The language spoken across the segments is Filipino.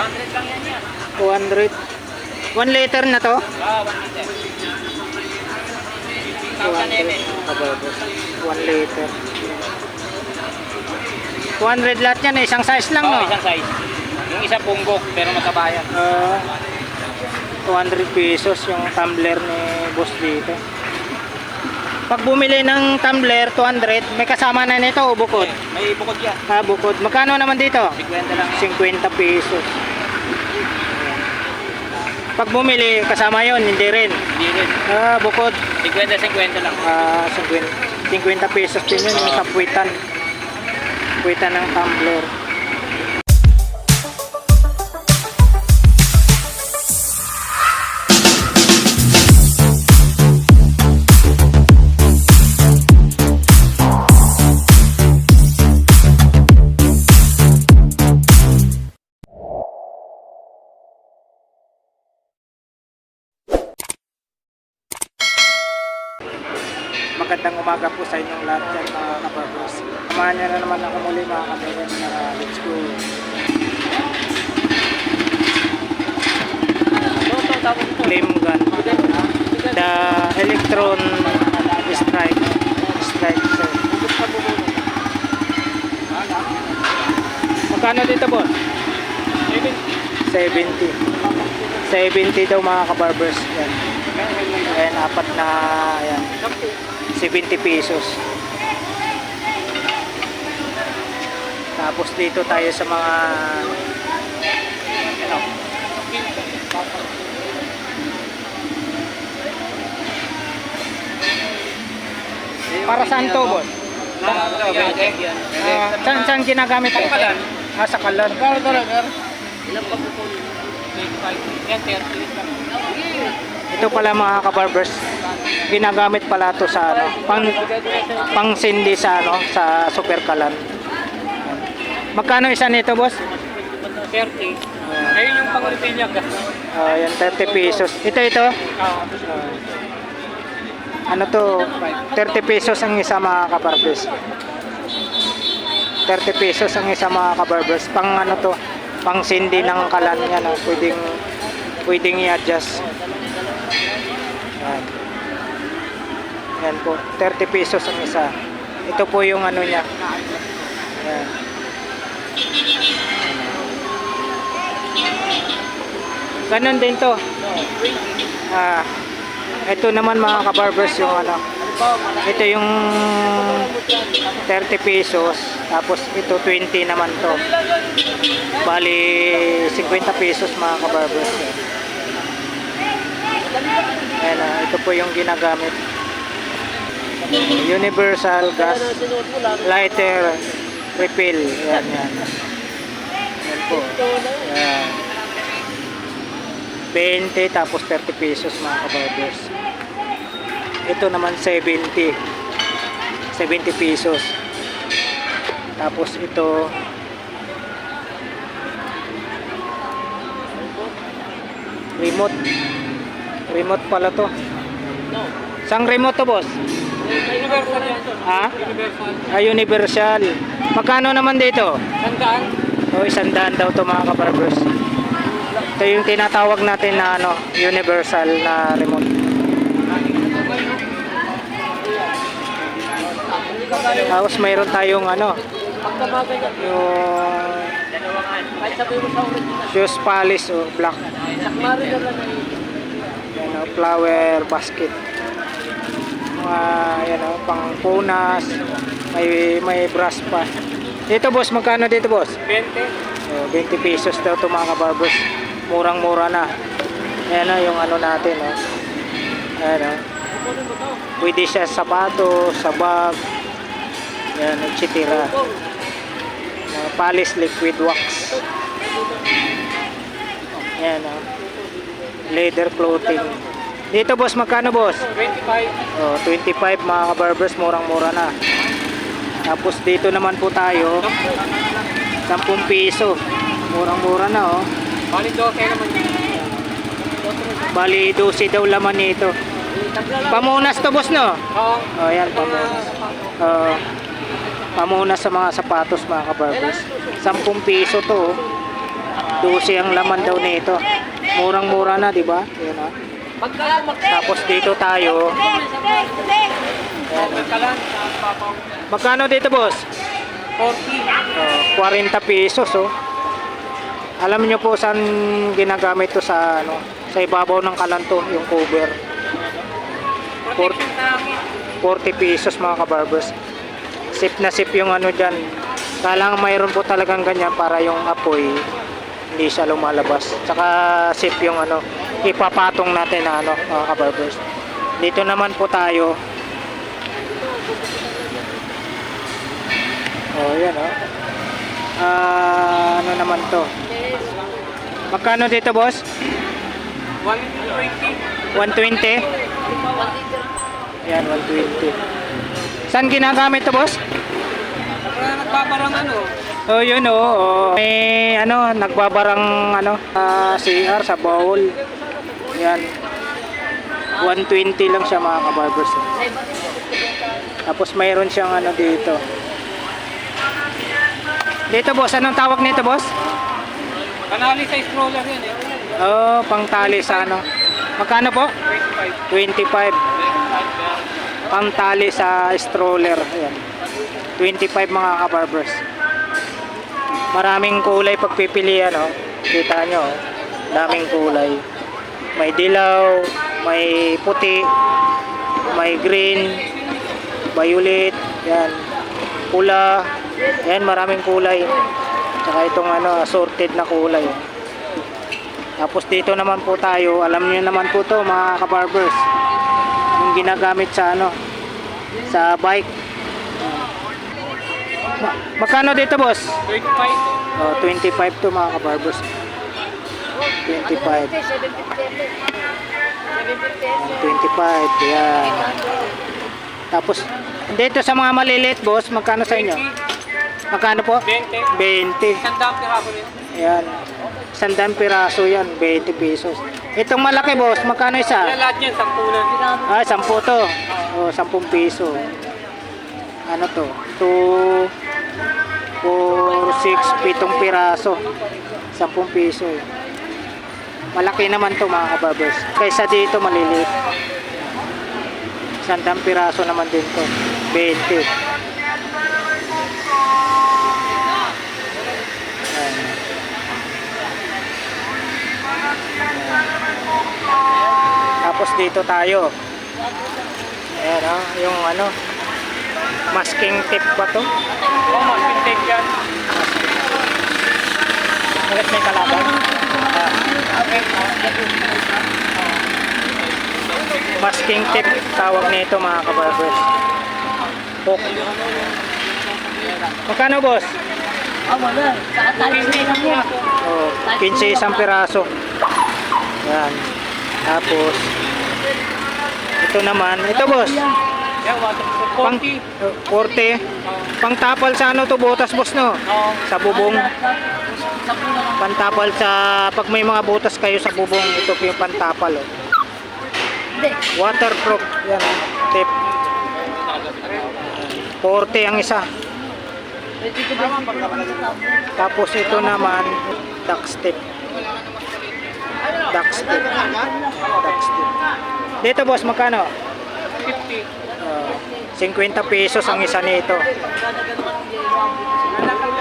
200 lang yan yan. 200. 1 liter na to? 1 liter. 1,000 ml. 1 liter. 200 lahat yan, isang size lang, no? Isang size. Yung isa punggok, pero mataba yan. 200 pesos yung tumbler ni boss dito. Pag bumili ng tumbler, 200, may kasama na nito o bukod? May bukod yan. Bukod. Magkano naman dito? 50 lang. 50 pesos. Pag bumili, kasama yon, hindi rin. Hindi rin. Bukod. 50 lang. 50 pesos din yun yung sa puwitan. Puwitan ng tumbler. Magandang umaga po sa inyong lahat yan mga kabarbers. Samahan niyo na naman ako muli mga kabarbers na let's go. Flame gun. The electron strike. Magkano dito boss? 70. 70 daw mga kabarbers. Yan. Ayan, apat na ayan. 70 pesos. Tapos dito tayo sa mga para saan to, boss? Saan ginagamit ito? Sa kalan. Ilang pa po? 25. Yan, 30. Ito pala mga kabarbers, ginagamit pala to sa ano, pang sindi sa ano, sa super kalan. Magkano isa nito, boss? 30. Ayun yung pang-refill niya. Yan 30 pesos. Ito. Ano to? 30 pesos ang isa mga kabarbers. 30 pesos ang isa mga kabarbers. Pang ano to? Pang sindi ng kalan yan, no? Pwedeng i-adjust. Yan po, 30 pesos ang isa. Ito po yung ano niya. Yan. Ganon din to. Ito naman mga kabarbers yung ano. Ito yung 30 pesos. Tapos ito 20 naman to. Bali 50 pesos mga kabarbers. Ayan, ito po yung ginagamit. Universal gas lighter refill. Yan. Yan po. Yan. 20 tapos 30 pesos mga kabarbers. Ito naman 70 pesos. Tapos ito remote pala to. Sang remote to, boss? Universal yan. Universal. Magkano naman dito? 100. 100 daw to mga kabarbers. Ito yung tinatawag natin na ano, universal na remote. Tapos mayroon tayong ano, yung shoes polish o black. Yan, flower basket. Yan, pang punas. May brush pa. Dito boss, magkano dito boss? 20. 20 pesos daw ito mga kabarbers. Murang-mura na. Ayan o, yung ano natin o. Ayan o. Pwede siya sa sapatos, sa bag. Ayan, etc. Polish liquid wax. Ayan o. Leather clothing. Dito boss, magkano boss? 25. 25 mga kabarbers, murang-mura na. Tapos dito naman po tayo 10 piso. Murang-mura na oh. Bali 12 naman yun. Bali 12 daw laman nito. Pamunas to boss no? Oo. Oh, yan pamunas. Pamunas sa mga sapatos mga kabarbers. 10 piso to oh. 12 ang laman daw nito. Murang-mura na, di ba? Yan, oh. Tapos dito tayo. Ayan, oh. Magkano dito, boss? 40. 40 pesos, oh. Alam niyo po saan ginagamit to sa ano, sa ibabaw ng kalanto, yung cover. 40 pesos mga kabarbers. Sip na sip yung ano dyan. Kailangan mayroon po talagang ganyan para yung apoy hindi siya lumalabas. Tsaka sip yung ano, ipapatong natin na ano mga kabarbers. Dito naman po tayo. Oh, yan oh. Ano naman to? Magkano dito, boss? 120. 120? Yan, 120. Saan ginagamit to, boss? Nagbabarang ano? Oh, yun oh. Oh. May ano, nagbabarang ano, CR sa bowl. Yan. 120 lang siya mga kabarbers. Tapos mayroon siyang ano dito. Dito, boss, anong tawag nito, boss? Kanali sa stroller yan eh. Oh, pangtali sa ano. Magkano po? 25. 25. Pangtali sa stroller. Ayan. 25 mga kabarbers. Maraming kulay pagpipilian, oh. Kita nyo, oh. Daming kulay. May dilaw, may puti, may green, violet, yan, pula. Yan, maraming kulay. Tsaka itong ano, assorted na kulay. Tapos dito naman po tayo, alam niyo naman po to mga kabarbers, yung ginagamit sa ano, sa bike. Magkano dito, boss? 25. Oh, 25 to mga kabarbers. 25. 25, yan. Tapos dito sa mga maliliit, boss, magkano sa inyo? Magkano po? 20. 20. Sandang piraso rin. Ayan. 100 piraso yan, 20 pesos. Itong malaki, boss, magkano Yan isa? lahat yan, 10 lang. Ah, 10 to. Oh, 10 piso. Ano to? 2, 4, 6, 7 piraso. 10 piso. Malaki naman to mga kabarbers. Kaysa dito maliliit. 100 piraso naman din to. 20. Tapos dito tayo. Ayan, oh, yung ano, masking tape ba to? Oo, mag-intake yan. Bakit may kalaban? Masking tape tawag nito mga kabarbers. Hook. Magkano, boss? Wala. Saka tayo lang yan. Oh, 15 isang piraso. Yan. Tapos ito naman, ito boss. Yan, Pang 40. 40. Pang tapal sa ano to, butas, boss, no? Oo. Sa bubong. Pantapal sa pag may mga butas kayo sa bubong, ito po yung pantapal, oh. Hindi. Waterproof. Yan, oh. Tip. 40 ang isa. Pwede ko ba yung pagkakasama? Tapos ito naman, duck step. Duck step. Duck step. Dito, boss, magkano? 50. 50 pesos ang isa nito.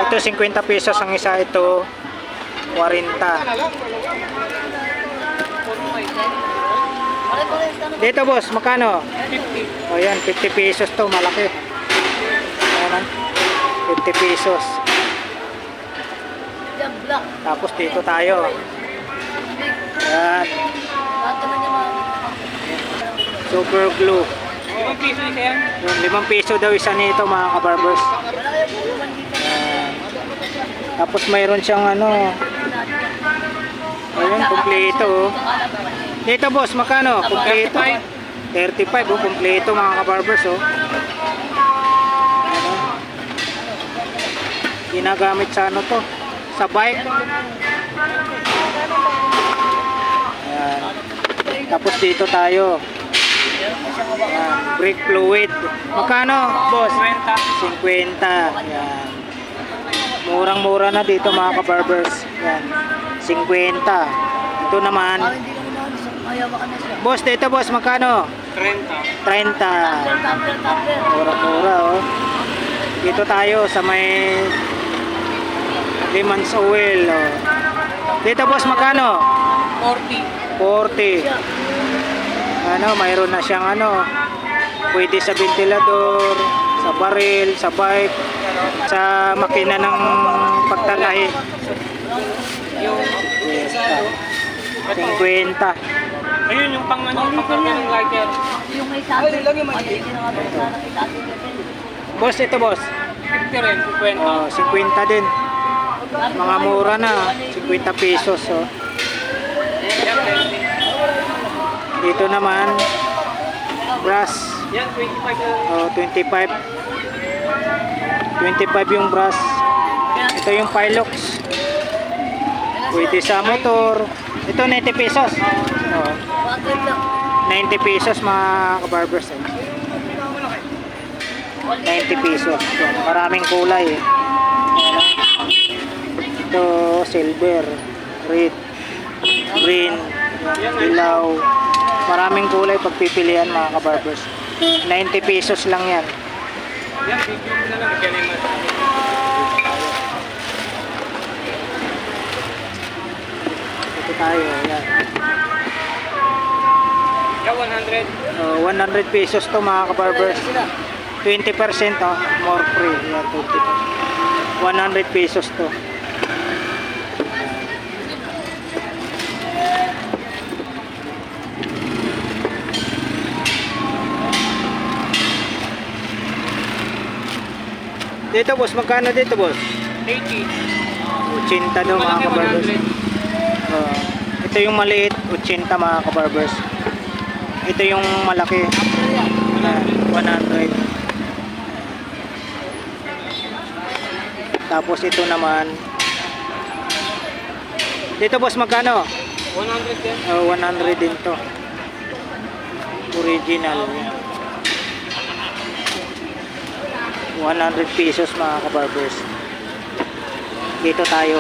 Ito 50 pesos ang isa, ito 40. Dito, boss, magkano? 50. O yan, 50 pesos to, malaki. Ayan, 50 pesos. Yung black. Tapos dito tayo. Ayan, Lahat naman yung mga... super glue. 5 piso isa yan. Yung 5 piso daw isa nito mga kabarbers. Ayan. Tapos mayroon siyang ano. Ayun, kumpleto, oh. Dito, boss, magkano? Kumpleto. 35, oh, kumpleto mga kabarbers, oh. Ano? Ginagamit sa ano to? Sa bike. Ayan. Tapos dito tayo. Ayan. Brake fluid. Magkano, boss? 50. Ayan. Murang-mura na dito mga kabarbers. Ayan. 50. Ito naman. Parang hindi naman naman. Mayawa ka na siya. Boss, dito boss, magkano? 30. 30. Tumbler. Mura-mura, oh. Dito tayo sa may Limans Oil, oh. Dito boss, magkano? 40. 40. Siya. Ano, mayroon na siyang ano, pwede sa ventilador, sa baril, sa bike, sa makina ng pagtatahi. Yung 50. ayun yung pang ano, pang ng lighter. Yung may sabi. Ay, lang yung mali. Hindi na nga ba sana itatin natin. Boss, ito boss. 50 rin, 50. Oh, 50 din. Mga mura na, 50 pesos, oh. Yan, 20. Dito naman, brass. Yan, 25. Oh, 25. 25 yung brass. Ito yung Pilox. Pwede sa motor. Ito 90 pesos. Oh, 90 pesos mga kabarbers. 90 pesos. Yan, maraming kulay. Ito silver, red, green, ilaw. Maraming kulay pagpipilian mga kabarbers. 90 pesos lang yan. Yan, video mo na lang. Galing mo. Ito tayo. Yan. Yan, 100. 100 pesos to mga kabarbers. 20% oh, more free. Yan, 20%. 100 pesos to. Dito boss, magkano dito boss? 80. 80 daw mga Malaki, kabarbers. 100. Ito yung maliit, 80 mga kabarbers. Ito yung malaki, 100. Tapos ito naman. Dito boss, magkano? 100 yan. 100 din to. Original. 100 pesos mga kabarbers. Dito tayo.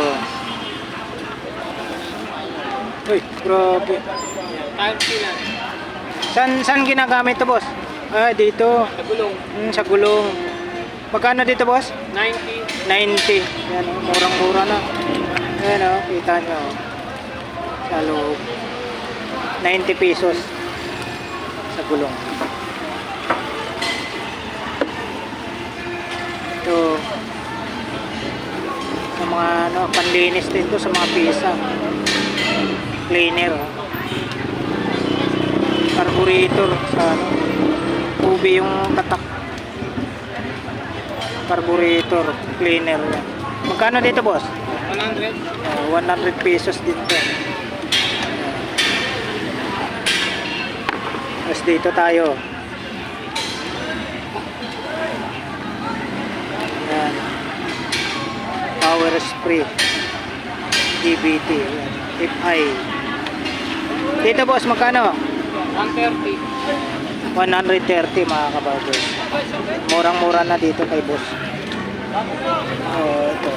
Uy, grabe. Time sila. Saan ginagamit to boss? Dito. Sa gulong. Sa gulong. Magkano dito boss? 90. 90. Yan oh, murang-mura na. Ayan oh, kita nyo. Sa loob. 90 pesos. Sa gulong. Ito. Sa mga ano, panlinis din to sa mga pisa. Cleaner. Oh. Carburetor sa ano. Ubi yung tatak. Carburetor cleaner yan. Magkano dito boss? 100. 100 pesos din to. Tapos dito tayo. Yan. Power spray. GBT. Yan. FI. Dito boss, magkano? 130. 130 mga kabarbers. Murang-mura na dito kay boss. Ito.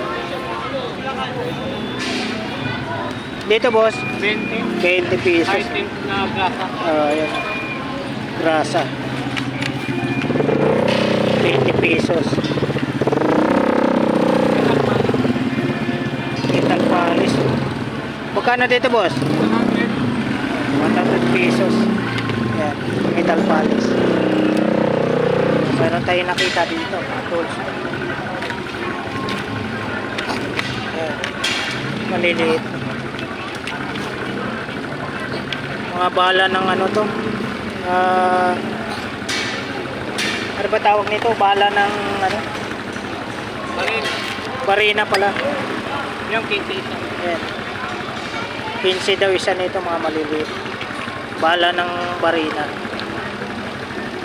Dito boss, 20. 20 pesos. Item na grasa. Ayan. Grasa. 20 pesos. Metal polish. Magkano dito boss? 100. 100 pesos. Yan, metal polish. Meron tayo nakita dito, mga tools. Yan. Maliliit. Mga bala ng ano to? Ano ba tawag nito? Bala ng ano? Baril. Barina pala. Yung 15 isa. Yan. 15 daw isa nito, mga maliliit. Bala ng barina.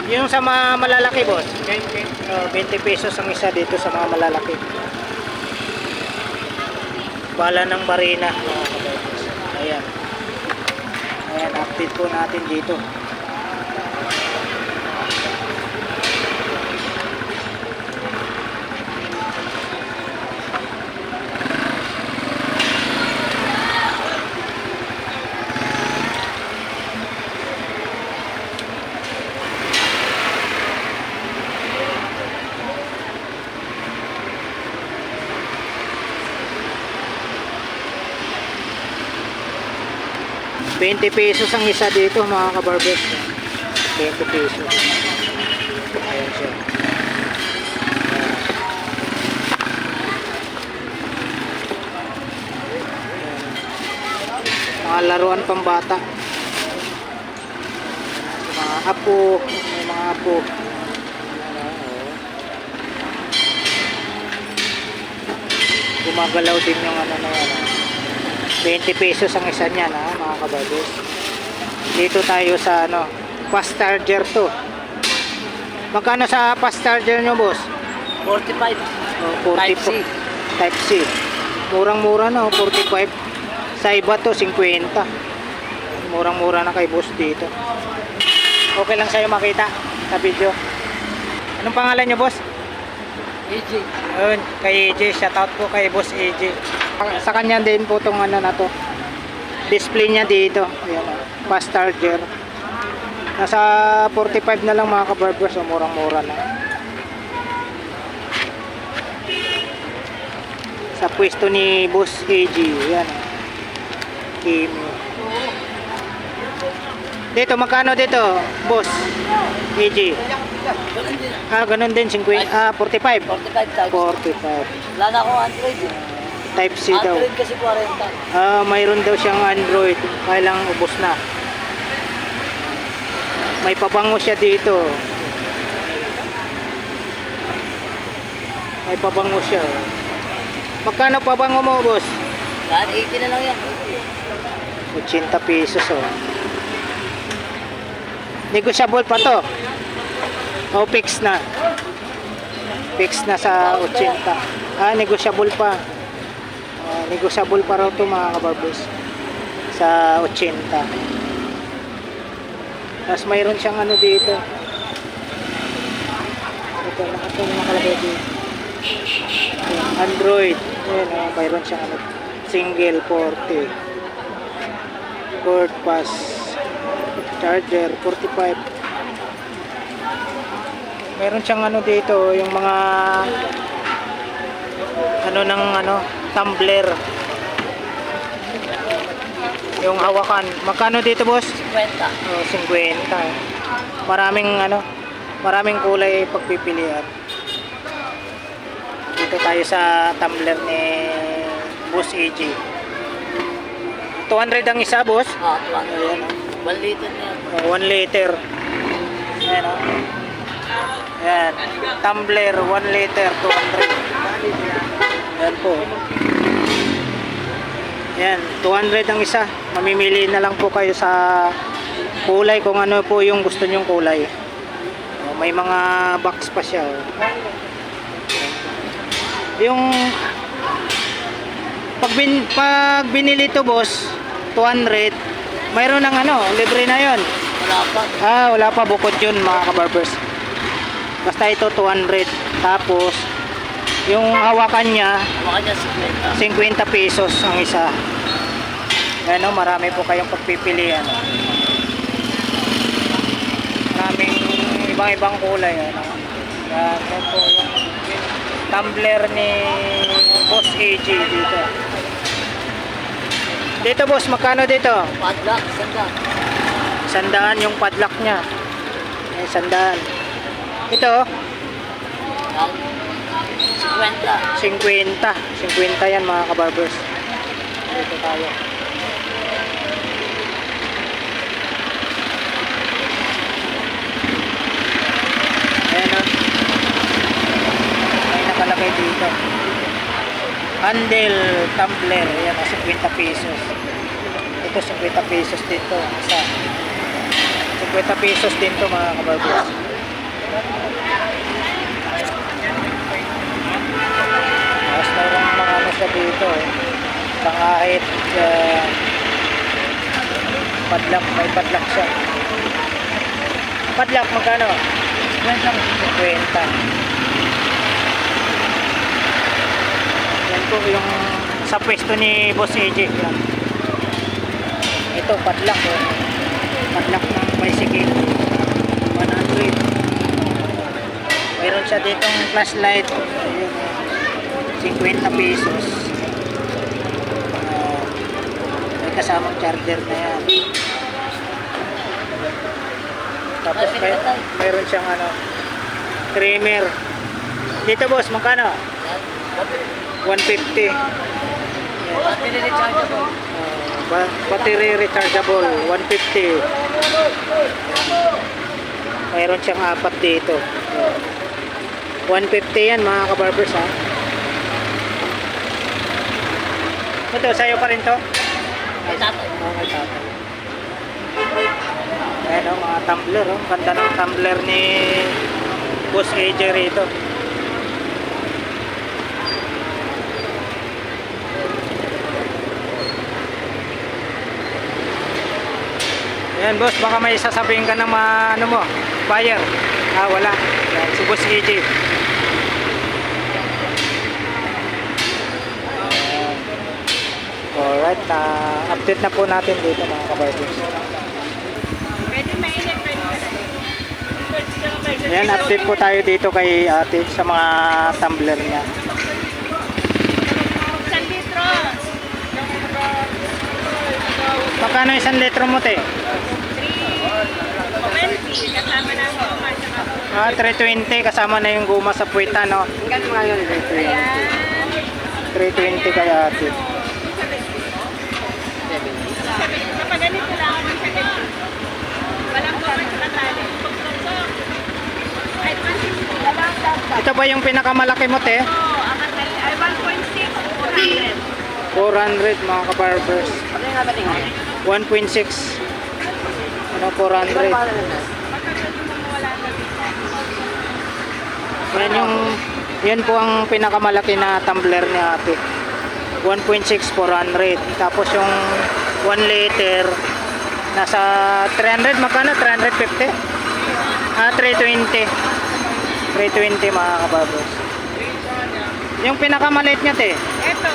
Yung sa mga malalaki boss, 20. 20 pesos ang isa dito sa mga malalaki. Bala ng barina. Ayan. Ayan, update po natin dito. 20 pesos ang isa dito mga kabarbers. 20 pesos. Ayan siya. Mga laruan pambata. Mga apo, may mga apo. Gumagalaw din yung ano na yan. 20 pesos ang isa niyan ha, mga kabarbers. Dito tayo sa ano, fast charger to. Magkano sa fast charger nyo, boss? 45. Oh, 40 Type C. Type C. Murang-mura na, oh, 45. Sa iba to, 50. Murang-mura na kay boss dito. Okay lang sa'yo makita sa video. Anong pangalan nyo, boss? AJ. Yun, kay AJ. Shoutout po kay boss AJ. Sa kanya din po itong ano na to. Display niya dito. Ayan, oh, fast charger. Nasa 45 na lang mga kabarbers. So murang-mura na. Sa pwesto ni boss AJ. Ayan, oh. Kimi. Dito, magkano dito, boss? AJ. Ganun din, 50. 45. 45 type. 45. Wala na akong Android. Type C daw. Android kasi 40. Mayroon daw siyang Android. Kailang ubos na. May pabango siya dito. May pabango siya. Magkano pabango mo, boss? Yan, 80 na lang yan. 80 pesos, oh. Negosyable pa to. O, fix na. Fix na sa 80. Negosyable pa. Negosyable pa raw to mga kabarbers. Sa 80. Tapos mayroon siyang ano dito. Ito nakalagay dito. Android. Ayan, mayroon siyang ano. Single 40. Cord pass. Charger 45. Meron siyang ano dito, yung mga ano ng ano, tumbler. Yung hawakan. Magkano dito, boss? 50. Oh, 50. Maraming ano, maraming kulay pagpipilian. Dito tayo sa tumbler ni Boss AJ. 200 ang isa, boss. 200. Ayan. 1 liter na yan. 1 liter. Ayan, oh. Ayan. Tumbler, 1 liter, 200. Ayan po. Ayan, 200 ang isa. Mamimili na lang po kayo sa kulay kung ano po yung gusto nyong kulay. May mga box pa siya. Yung pag binili to, boss, 200, mayroon ng ano, libre na yon. Wala pa. Wala pa, bukod yun mga kabarbers. Basta ito 200. Tapos yung hawakan niya Hawakan niya 50 pesos ang isa. Ano, marami po kayong pagpipilian. Maraming ibang-ibang kulay. Ano. Yan po yung tumbler ni Boss AJ dito. Dito, boss, magkano dito? Padlock, sanda. 100 yung padlock niya. Ay, 100. Ito, Yan. 50. 50 yan mga kabarbers. Dito tayo. Ayan, o. May nakalagay dito. Handle tumbler. Ayan, 50 pesos. Ito 50 pesos din to. Isa. 50 pesos din to mga kabarbers. Tapos mayroong mga ano siya dito. Pangahit. Padlock. May padlock siya. Padlock magkano? 50. Yan po yung sa pwesto ni Boss AJ. Yan. Ito padlock. Padlock ng bicycle. 100. Mayroon siya ditong flashlight. Ayun, 50 pesos. May kasamang charger na yan. Tapos mayroon siyang ano, trimmer. Dito boss, magkano? 150. Yan. Battery rechargeable. Battery rechargeable, 150. Mayroon siyang apat dito. 150 yan mga kabarbers ha. Ito, sa'yo pa rin to? May tatay. May tatay. Ayan o, mga tumbler o. Ganda ng tumbler ni Boss AJ rito. Ayan boss, baka may sasabihin ka ng mga ano mo, buyer. Ah, wala. Ayan, si Boss AJ. Alright, update na po natin dito mga kabarbers. Pwede mainit, pwede. Ayan, update po tayo dito kay ate sa mga tumbler niya. 1 litro. Magkano 1 litro mo te? 320. Kasama na ako. Ah, 320 kasama na yung guma sa puwita, no? Kano nga yun? Ayan. 320 kay ate. Kapag ganito lang ako sa ganito. Walang cover sa tali. Ay, 160 na lang dapat. Ito ba yung pinakamalaki mo te? Oo, ang matali ay 1.6, 400. 400 mga kabarbers. Ano yung natin nga? 1.6 ano 400. Yan po ang pinakamalaki na tumbler ni ate. 1.6 400. Tapos yung 1 liter nasa 300, magkano? 350? Ah, 320. 320 mga kabarbers. Yung pinakamaliit niya te, Ito,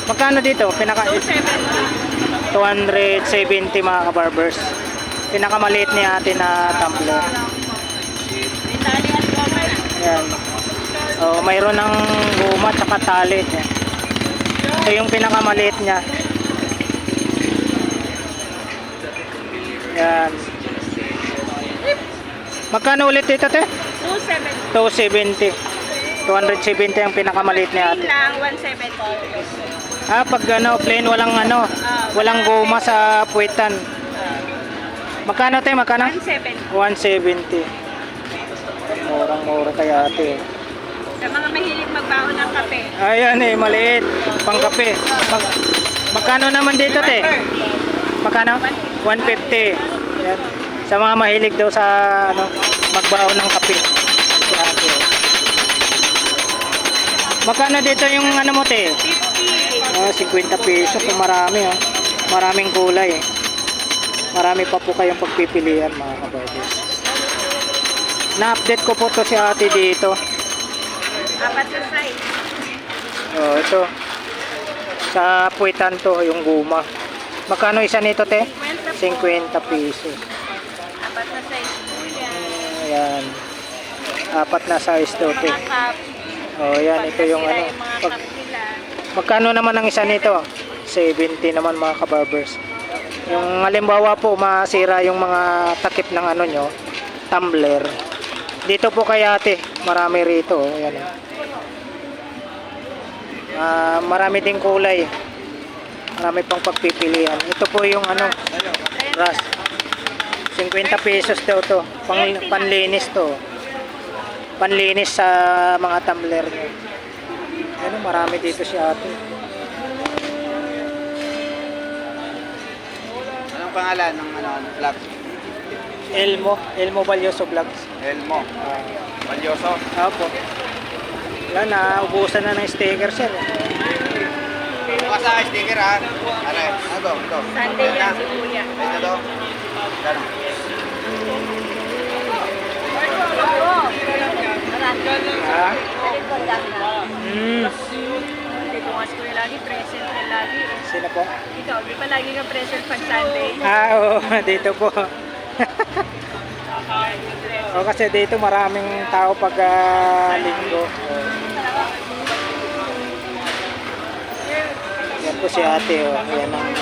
magkano dito? 270. 270 mga kabarbers. Pinakamaliit ni ate na tumbler. May tali at goma na. Yan. Oh, mayroon ng guma at tali. Yan. Ito yung pinakamaliit niya. Yan. Magkano ulit dito te? 270. 270 ang pinakamaliit ni Plain ate. lang, 170. Ah, pag ano, plain walang ano, walang guma sa puwitan. Magkano te? Magkano? 170. 170. Murang-mura kay ate. Sa mga mahilig magbaho ng kape. Ayan eh, maliit. Pangkape. Magkano naman dito te? Magkano? 150. Ayan. Sa mga mahilig daw sa ano, magbaho ng kape. Si ate. Magkano dito yung ano mo te? 50. Ah, 50 pesos. So, marami oh. Maraming kulay eh. Marami pa po kayong pagpipilian mga kabarbers. Na-update ko po to si ate dito. Apat na size. Oh, ito. Sa puwitan to, yung guma. Magkano isa nito, te? 50 pesos. Apat na size po yan. Ayan. Apat na size to, te. Mga cup. Oh, ayan. Ito yung ano. Yung mga cup nila. Magkano naman ang isa nito? 70 naman mga kabarbers. Yung halimbawa po, masira yung mga takip ng ano nyo, tumbler. Dito po kay ate, marami rito. Oh. Ayan. Marami ding kulay. Marami pang pagpipilian. Ito po yung ano, ras. 50 pesos daw to. Panlinis to. Panlinis sa mga tumbler nyo. Ano, marami dito si ate. Anong pangalan ng ano, vlog? Elmo Valioso Vlogs. Elmo. Valioso. Opo. Wala na, ubusan na ng sticker sir. Bukas sa sticker ha. Ano eh? Ano ito? Sunday yan si Kuya. Ito to. Gano'n? Ha? Dito nga si Kuya lagi, present na lagi. Sino po? Ikaw, di pa lagi ka present pag Sunday. Oo, dito po. O kasi dito maraming tao pag linggo. Yan po si ate. Oh. Yan ang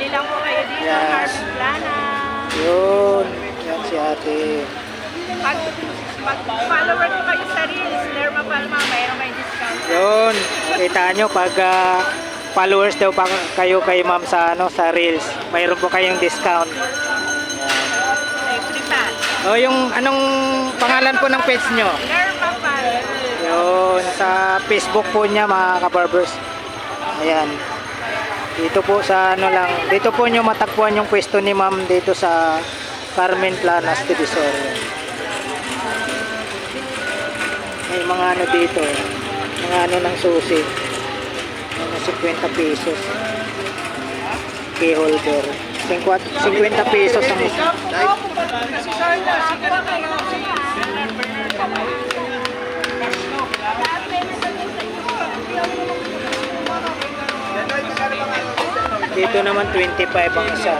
Bili lang po kayo dito, Yes. Harvest Plana. Yun. Yan si ate. Pag follower ko kayo sa Reels, Lerma Palma, mayroon kayong discount. Yun. Kita nyo pag followers daw pa kayo kay ma'am sa, sa Reels. Mayroon po kayong discount. May free pass. O yung anong pangalan po ng page nyo? Lerma Palma. Yun. Sa Facebook po niya mga kabarbers. Ayan. Dito po sa dito po nyo matagpuan yung pwesto ni ma'am dito sa Carmen Planas, Divisoria. May mga dito, mga ng susi. Mga 50 pesos. Key holder. 50 pesos ang isa. Dito naman 25 ang isa.